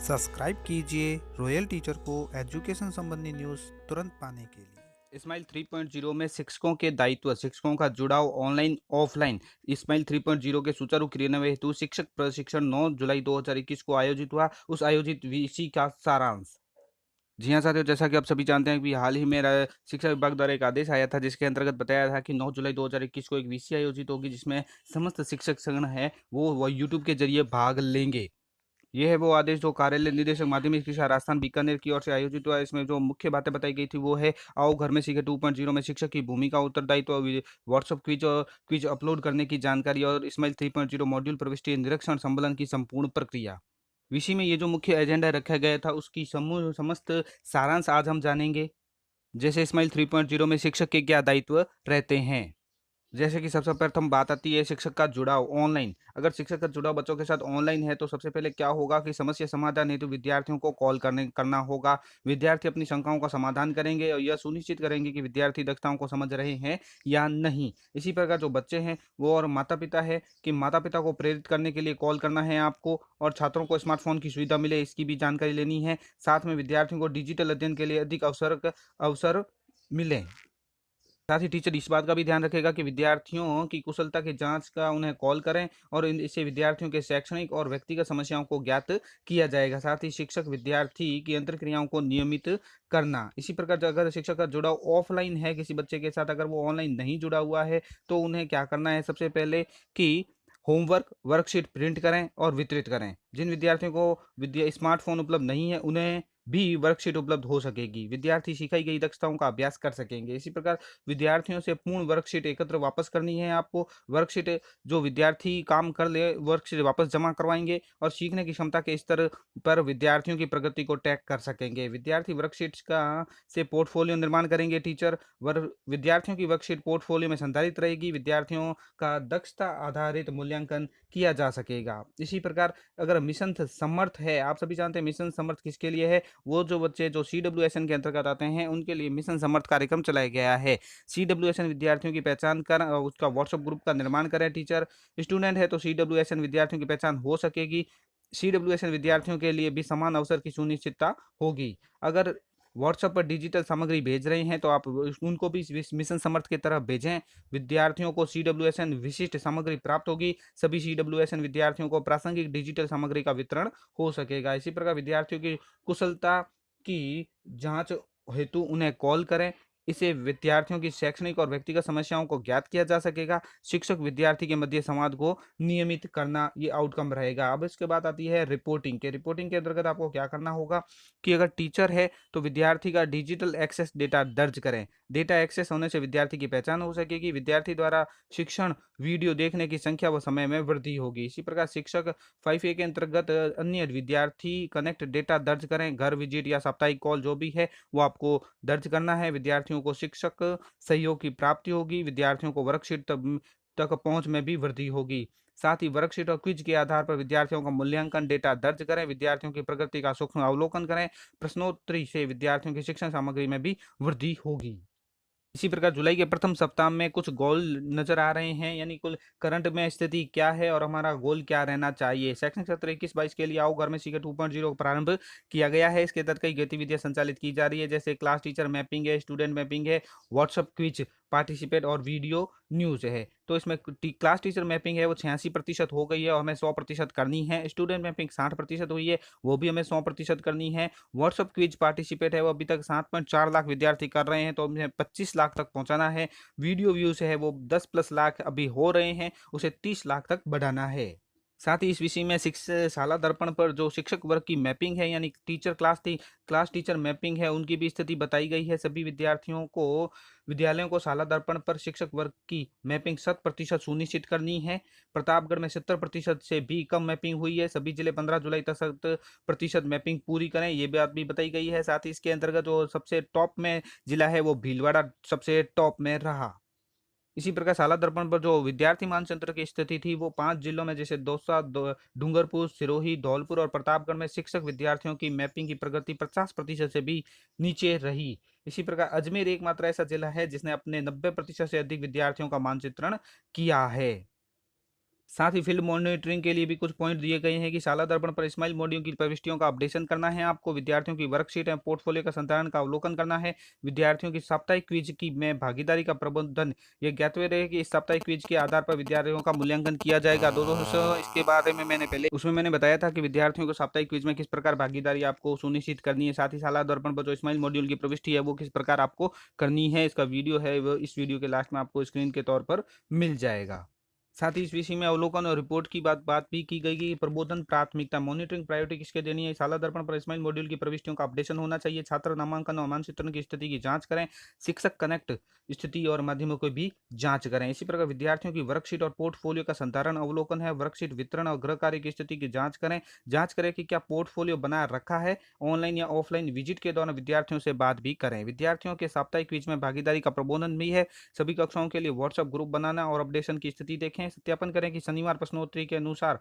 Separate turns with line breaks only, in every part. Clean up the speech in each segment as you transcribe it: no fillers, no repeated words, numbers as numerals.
Subscribe कीजिए royal teacher को education संबंधी न्यूज़ तुरंत पाने के लिए।
इस्माइल 3.0 में शिक्षकों के दायित्व, शिक्षकों का जुड़ाव ऑनलाइन ऑफलाइन। इस्माइल 3.0 के सुचारू क्रियान्वयन हेतु शिक्षक प्रशिक्षण 9 जुलाई 2021 को आयोजित हुआ। उस आयोजित वीसी का सारांश। जी हाँ साथियों, जैसा कि आप सभी जानते हैं कि हाल ही में शिक्षा विभाग द्वारा एक आदेश आया था जिसके अंतर्गत बताया था कि 9 जुलाई 2021 को एक वीसी आयोजित होगी जिसमें समस्त शिक्षक संगठन है वो यूट्यूब के जरिए भाग लेंगे। ये है वो आदेश जो कार्यालय निदेशक माध्यमिक शिक्षा राजस्थान बीकानेर की ओर से आयोजित हुआ। इसमें जो मुख्य बातें बताई गई थी वो है, आओ घर में सीखे 2.0 में शिक्षक की भूमिका, उत्तरदायित्व, व्हाट्सएप क्विज और क्विज अपलोड करने की जानकारी और इस्माइल 3.0 मॉड्यूल प्रविष्टि निरीक्षण संबलन की संपूर्ण प्रक्रिया। विषय में ये जो मुख्य एजेंडा रखा गया था उसकी समूह समस्त सारांश आज हम जानेंगे। जैसे इस्माइल 3.0 में शिक्षक के क्या दायित्व रहते हैं। जैसे कि सबसे प्रथम बात आती है शिक्षक का जुड़ाव ऑनलाइन। अगर शिक्षक का जुड़ाव बच्चों के साथ ऑनलाइन है तो सबसे पहले क्या होगा कि समस्या समाधान हेतु विद्यार्थियों को कॉल करना होगा। विद्यार्थी अपनी शंकाओं का समाधान करेंगे और यह सुनिश्चित करेंगे कि विद्यार्थी दक्षताओं को समझ रहे हैं या नहीं। इसी प्रकार जो बच्चे हैं वो और माता पिता है कि माता पिता को प्रेरित करने के लिए कॉल करना है आपको, और छात्रों को स्मार्टफोन की सुविधा मिले इसकी भी जानकारी लेनी है। साथ में विद्यार्थियों को डिजिटल अध्ययन के लिए अधिक अवसर मिले। साथ ही टीचर इस बात का भी ध्यान रखेगा कि विद्यार्थियों की कुशलता की जांच का उन्हें कॉल करें और इससे विद्यार्थियों के शैक्षणिक और व्यक्तिगत समस्याओं को ज्ञात किया जाएगा। साथ ही शिक्षक विद्यार्थी की अंतरक्रियाओं को नियमित करना। इसी प्रकार अगर शिक्षक का जुड़ाव ऑफलाइन है किसी बच्चे के साथ, अगर वो ऑनलाइन नहीं जुड़ा हुआ है तो उन्हें क्या करना है, सबसे पहले कि होमवर्क वर्कशीट प्रिंट करें और वितरित करें। जिन विद्यार्थियों को स्मार्टफोन उपलब्ध नहीं है उन्हें भी वर्कशीट उपलब्ध हो सकेगी। विद्यार्थी सिखाई गई दक्षताओं का अभ्यास कर सकेंगे। इसी प्रकार विद्यार्थियों से पूर्ण वर्कशीट एकत्र वापस करनी है आपको। वर्कशीट जो विद्यार्थी काम कर ले वर्कशीट वापस जमा करवाएंगे और सीखने की क्षमता के स्तर पर विद्यार्थियों की प्रगति को ट्रैक कर सकेंगे। विद्यार्थी वर्कशीट्स का से पोर्टफोलियो निर्माण करेंगे टीचर। विद्यार्थियों की वर्कशीट पोर्टफोलियो में संधारित रहेगी। विद्यार्थियों का दक्षता आधारित मूल्यांकन किया जा सकेगा। इसी प्रकार अगर मिशन समर्थ है, आप सभी जानते हैं मिशन समर्थ किसके लिए है, वो जो बच्चे जो CWSN के अंतर्गत आते हैं उनके लिए मिशन समर्थ कार्यक्रम चलाया गया है। CWSN विद्यार्थियों की पहचान कर उसका व्हाट्सएप ग्रुप का निर्माण करें टीचर। स्टूडेंट है तो CWSN विद्यार्थियों की पहचान हो सकेगी। CWSN विद्यार्थियों के लिए भी समान अवसर की सुनिश्चितता होगी। अगर व्हाट्सएप पर डिजिटल सामग्री भेज रहे हैं तो आप उनको भी इस मिशन समर्थ की तरफ भेजें। विद्यार्थियों को CWSN विशिष्ट सामग्री प्राप्त होगी। सभी CWSN विद्यार्थियों को प्रासंगिक डिजिटल सामग्री का वितरण हो सकेगा। इसी प्रकार विद्यार्थियों की कुशलता की जांच हेतु उन्हें कॉल करें। इसे विद्यार्थियों की शैक्षणिक और व्यक्तिगत समस्याओं को ज्ञात किया जा सकेगा। शिक्षक विद्यार्थी के मध्य संवाद को नियमित करना ये आउटकम रहेगा। अब इसके बाद आती है रिपोर्टिंग के अंतर्गत आपको क्या करना होगा कि अगर टीचर है तो विद्यार्थी का डिजिटल एक्सेस डेटा दर्ज करें। डेटा एक्सेस होने से विद्यार्थी की पहचान हो सकेगी। विद्यार्थी द्वारा शिक्षण वीडियो देखने की संख्या व समय में वृद्धि होगी। इसी प्रकार शिक्षक 5A के अंतर्गत अन्य विद्यार्थी कनेक्ट डेटा दर्ज करें। घर विजिट या साप्ताहिक कॉल जो भी है वो आपको दर्ज करना है। विद्यार्थियों को शिक्षक सहयोग की प्राप्ति होगी। विद्यार्थियों को वर्कशीट तक पहुंच में भी वृद्धि होगी। साथ ही वर्कशीट और क्विज के आधार पर विद्यार्थियों का मूल्यांकन डेटा दर्ज करें। विद्यार्थियों की प्रगति का सूक्ष्म अवलोकन करें। प्रश्नोत्तरी से विद्यार्थियों की शिक्षण सामग्री में भी वृद्धि होगी। इसी प्रकार जुलाई के प्रथम सप्ताह में कुछ गोल नजर आ रहे हैं, यानी कुल करंट में स्थिति क्या है और हमारा गोल क्या रहना चाहिए। शैक्षणिक सत्र 21-22 के लिए आओ घर में सीखे 2.0 प्रारंभ किया गया है। इसके तहत कई गतिविधियां संचालित की जा रही है, जैसे क्लास टीचर मैपिंग है, स्टूडेंट मैपिंग है, व्हाट्सएप क्विज पार्टिसिपेट और वीडियो न्यूज है। तो इसमें क्लास टीचर मैपिंग है वो 86% हो गई है और हमें 100% करनी है। स्टूडेंट मैपिंग 60% हुई है, वो भी हमें 100% करनी है। व्हाट्सएप क्विज पार्टिसिपेट है वो अभी तक 7.4 लाख विद्यार्थी कर रहे हैं तो हमें 25 लाख तक पहुंचाना है। वीडियो व्यूज है वो 10+ लाख अभी हो रहे हैं, उसे 30 लाख तक बढ़ाना है। साथ ही इस विषय में शाला दर्पण पर जो शिक्षक वर्ग की मैपिंग है यानी क्लास टीचर मैपिंग है उनकी भी स्थिति बताई गई है। सभी विद्यालयों को शाला दर्पण पर शिक्षक वर्ग की मैपिंग 100% सुनिश्चित करनी है। प्रतापगढ़ में 70% से भी कम मैपिंग हुई है। सभी जिले 15 जुलाई तक 100% मैपिंग पूरी करें, ये बात भी बताई गई है। साथ ही इसके अंतर्गत जो सबसे टॉप में जिला है वो भीलवाड़ा सबसे टॉप में रहा। इसी प्रकार शाला दर्पण पर जो विद्यार्थी मानचित्र की स्थिति थी वो 5 जिलों में जैसे दौसा, डूंगरपुर, सिरोही, धौलपुर और प्रतापगढ़ में शिक्षक विद्यार्थियों की मैपिंग की प्रगति 50% से भी नीचे रही। इसी प्रकार अजमेर एकमात्र ऐसा जिला है जिसने अपने 90% से अधिक विद्यार्थियों का मानचित्रण किया है। साथ ही फील्ड मॉनिटरिंग के लिए भी कुछ पॉइंट दिए गए हैं कि शाला दर्पण पर स्माइल मॉड्यूल की प्रविष्टियों का अपडेशन करना है आपको, विद्यार्थियों की वर्कशीट एवं पोर्टफोलियो का संचालन का अवलोकन करना है, विद्यार्थियों की साप्ताहिक क्विज की में भागीदारी का प्रबंधन। ये ज्ञातव्य रहे कि इस साप्ताहिक क्विज के आधार पर विद्यार्थियों का मूल्यांकन किया जाएगा। दोस्तों इसके बारे में मैंने बताया था कि विद्यार्थियों को साप्ताहिक क्विज में किस प्रकार भागीदारी आपको सुनिश्चित करनी है, साथ ही शाला दर्पण पर जो स्माइल मॉड्यूल की प्रविष्टि है वो किस प्रकार आपको करनी है, इसका वीडियो है वो इस वीडियो के लास्ट में आपको स्क्रीन के तौर पर मिल जाएगा। साथ ही इस विषय में अवलोकन और रिपोर्ट की बात भी की गई कि प्रबोधन प्राथमिकता मॉनिटरिंग प्रायोरिटी किसके देनी है, शाला दर्पण पर स्माइल मॉड्यूल की प्रविष्टियों का अपडेशन होना चाहिए, छात्र नामांकन और मानचित्रण की स्थिति की जांच करें, शिक्षक कनेक्ट स्थिति और माध्यमों को भी जांच करें। इसी प्रकार विद्यार्थियों की वर्कशीट और पोर्टफोलियो का संधारण अवलोकन है, वर्कशीट वितरण और गृह कार्य की स्थिति की जांच करें कि क्या पोर्टफोलियो बना रखा है, ऑनलाइन या ऑफलाइन विजिट के दौरान विद्यार्थियों से बात भी करें। विद्यार्थियों के साप्ताहिक क्विज में भागीदारी का प्रबंधन भी है, सभी कक्षाओं के लिए व्हाट्सएप ग्रुप बनाना और अपडेशन की स्थिति देखें, सत्यापन करें कि शनिवार प्रश्नोत्तरी के अनुसार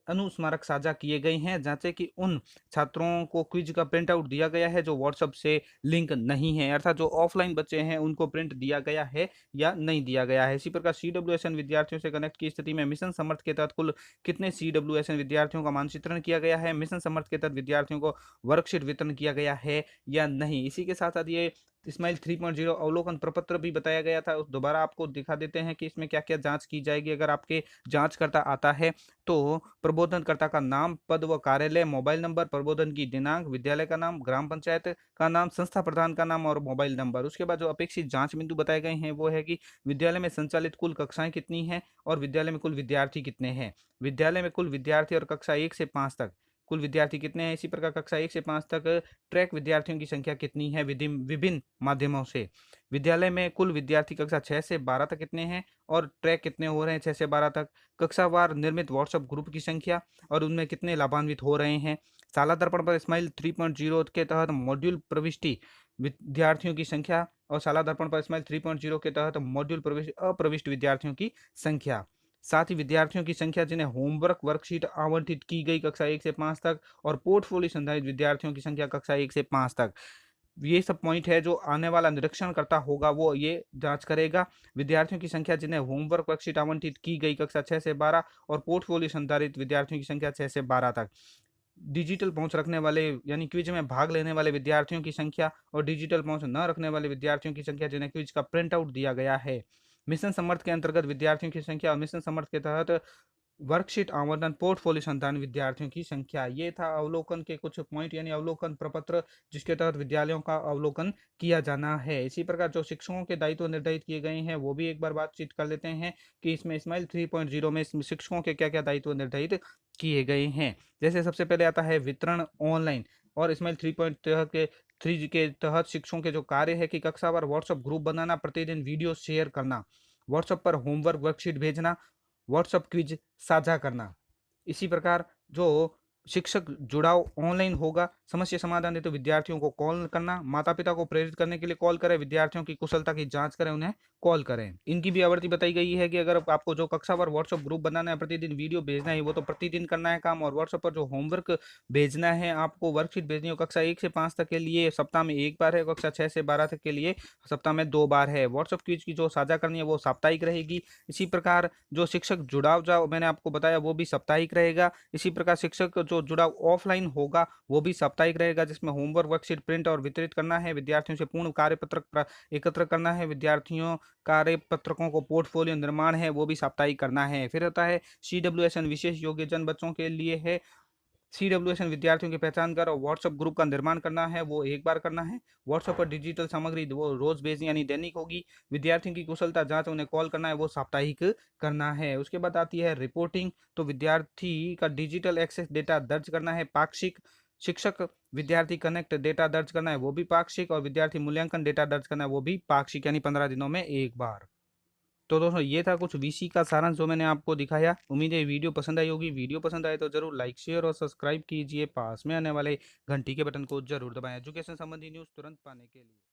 अनुस्मारक साझा किए गए हैं, जांचें कि उन छात्रों को क्विज का प्रिंट आउट दिया गया है जो व्हाट्सएप से लिंक नहीं है, अर्थात जो ऑफलाइन बच्चे हैं उनको प्रिंट दिया गया है या नहीं दिया गया है। इसी प्रकार सीडब्ल्यूएसएन विद्यार्थियों से कनेक्ट की स्थिति में मिशन समर्थ के तहत कुल कितने सीडब्ल्यूएसएन विद्यार्थियों का मानचित्रण किया गया है, मिशन समर्थ के तहत विद्यार्थियों को वर्कशीट वितरण किया गया है या नहीं। इसी के साथ साथ ये स्माइल 3.0 अवलोकन प्रपत्र भी बताया गया था, दोबारा आपको दिखा देते हैं कि इसमें क्या क्या जांच की जाएगी। अगर आपके जांचकर्ता आता है तो प्रबोधनकर्ता का नाम, पद व कार्यालय, मोबाइल नंबर, प्रबोधन की दिनांक, विद्यालय का नाम, ग्राम पंचायत का नाम, संस्था प्रधान का नाम और मोबाइल नंबर। उसके बाद जो अपेक्षित जांच बिंदु बताए गए हैं वो है कि विद्यालय में संचालित कुल कक्षाएं कितनी हैं और विद्यालय में कुल विद्यार्थी कितने हैं। विद्यालय में कुल विद्यार्थी और कक्षा 1 से 5 तक कुल विद्यार्थी कितने हैं। इसी प्रकार कक्षा 1 से 5 तक ट्रैक विद्यार्थियों की संख्या कितनी है विभिन्न माध्यमों से। विद्यालय में कुल विद्यार्थी कक्षा 6 से 12 तक कितने हैं और ट्रैक कितने हो रहे हैं 6 से 12 तक। कक्षावार निर्मित व्हाट्सएप ग्रुप की संख्या और उनमें कितने लाभान्वित हो रहे हैं। शाला दर्पण पर स्माइल 3.0 के तहत मॉड्यूल प्रविष्टि विद्यार्थियों की संख्या और शाला दर्पण पर स्माइल 3.0 के तहत मॉड्यूल अप्रविष्ट विद्यार्थियों की संख्या। साथ ही विद्यार्थियों की संख्या जिन्हें होमवर्क वर्कशीट आवंटित की गई कक्षा 1 से 5 तक और पोर्टफोलियो संधारित विद्यार्थियों की संख्या कक्षा 1 से 5 तक। ये सब पॉइंट है जो आने वाला निरीक्षणकर्ता होगा वो ये जांच करेगा। विद्यार्थियों की संख्या जिन्हें होमवर्क वर्कशीट आवंटित की गई कक्षा 6 से 12 और पोर्टफोलियो संधारित विद्यार्थियों की संख्या 6 से 12 तक। डिजिटल पहुंच रखने वाले यानी क्विज में भाग लेने वाले विद्यार्थियों की संख्या और डिजिटल पहुंच न रखने वाले विद्यार्थियों की संख्या जिन्हें क्विज का प्रिंट आउट दिया गया है। मिशन समर्थ के अंतर्गत विद्यार्थियों की संख्या और मिशन समर्थ के तहत वर्कशीट आवंटन पोर्टफोलियो संतान विद्यार्थियों की संख्या। ये था अवलोकन के कुछ पॉइंट यानी अवलोकन प्रपत्र जिसके तहत विद्यालयों का अवलोकन किया जाना है। इसी प्रकार जो शिक्षकों के दायित्व निर्धारित किए गए हैं वो भी एक बार बातचीत कर लेते हैं कि इसमें स्माइल 3.0 में शिक्षकों के क्या क्या दायित्व निर्धारित किए गए हैं। जैसे सबसे पहले आता है वितरण ऑनलाइन और स्माइल 3 के तहत शिक्षकों के जो कार्य है कि कक्षावार व्हाट्सएप ग्रुप बनाना, प्रतिदिन वीडियो शेयर करना, व्हाट्सएप पर होमवर्क वर्कशीट भेजना, व्हाट्सएप क्विज साझा करना। इसी प्रकार जो शिक्षक जुड़ाव ऑनलाइन होगा, समस्या समाधान हेतु विद्यार्थियों को कॉल करना, माता पिता को प्रेरित करने के लिए कॉल करें, विद्यार्थियों की कुशलता की जांच करें, उन्हें कॉल करें। इनकी भी आवृत्ति बताई गई है कि अगर आपको जो कक्षावार व्हाट्सएप ग्रुप बनाना है, प्रतिदिन वीडियो भेजना है, वो तो प्रतिदिन करना है काम, और व्हाट्सएप पर जो होमवर्क भेजना है, आपको वर्कशीट भेजनी हो कक्षा 1 से 5 तक के लिए सप्ताह में 1 बार है, कक्षा 6 से 12 तक के लिए सप्ताह में 2 बार है। व्हाट्सएप क्विज की जो साझा करनी है वो साप्ताहिक रहेगी। इसी प्रकार जो शिक्षक जुड़ाव मैंने आपको बताया वो भी साप्ताहिक रहेगा। इसी प्रकार शिक्षक जो जुड़ाव ऑफलाइन होगा वो भी साप्ताहिक रहेगा, जिसमें होमवर्क वर्कशीट प्रिंट और वितरित करना है, विद्यार्थियों से पूर्ण कार्यपत्रक एकत्र करना है, विद्यार्थियों कार्यपत्रकों को पोर्टफोलियो निर्माण है वो भी साप्ताहिक करना है। फिर होता है सीडब्ल्यूएसएन विशेष योग्यजन बच्चों के लिए है। सीडब्ल्यूएसएन विद्यार्थियों की पहचान कर और व्हाट्सएप ग्रुप का निर्माण करना है वो एक बार करना है। व्हाट्सएप पर डिजिटल सामग्री वो रोज भेजनी यानी दैनिक होगी। विद्यार्थियों की कुशलता जांच उन्हें कॉल करना है वो साप्ताहिक करना है। उसके बाद आती है रिपोर्टिंग, तो विद्यार्थी का डिजिटल एक्सेस डेटा दर्ज करना है पाक्षिक। शिक्षक विद्यार्थी कनेक्ट डेटा दर्ज करना है वो भी पाक्षिक, और विद्यार्थी मूल्यांकन डेटा दर्ज करना है वो भी पाक्षिक यानी 15 दिनों में एक बार। तो दोस्तों ये था कुछ वीसी का सारांश जो मैंने आपको दिखाया। उम्मीद है वीडियो पसंद आई होगी। वीडियो पसंद आए तो जरूर लाइक शेयर और सब्सक्राइब कीजिए। पास में आने वाले घंटी के बटन को जरूर दबाएं एजुकेशन संबंधी न्यूज़ तुरंत पाने के लिए।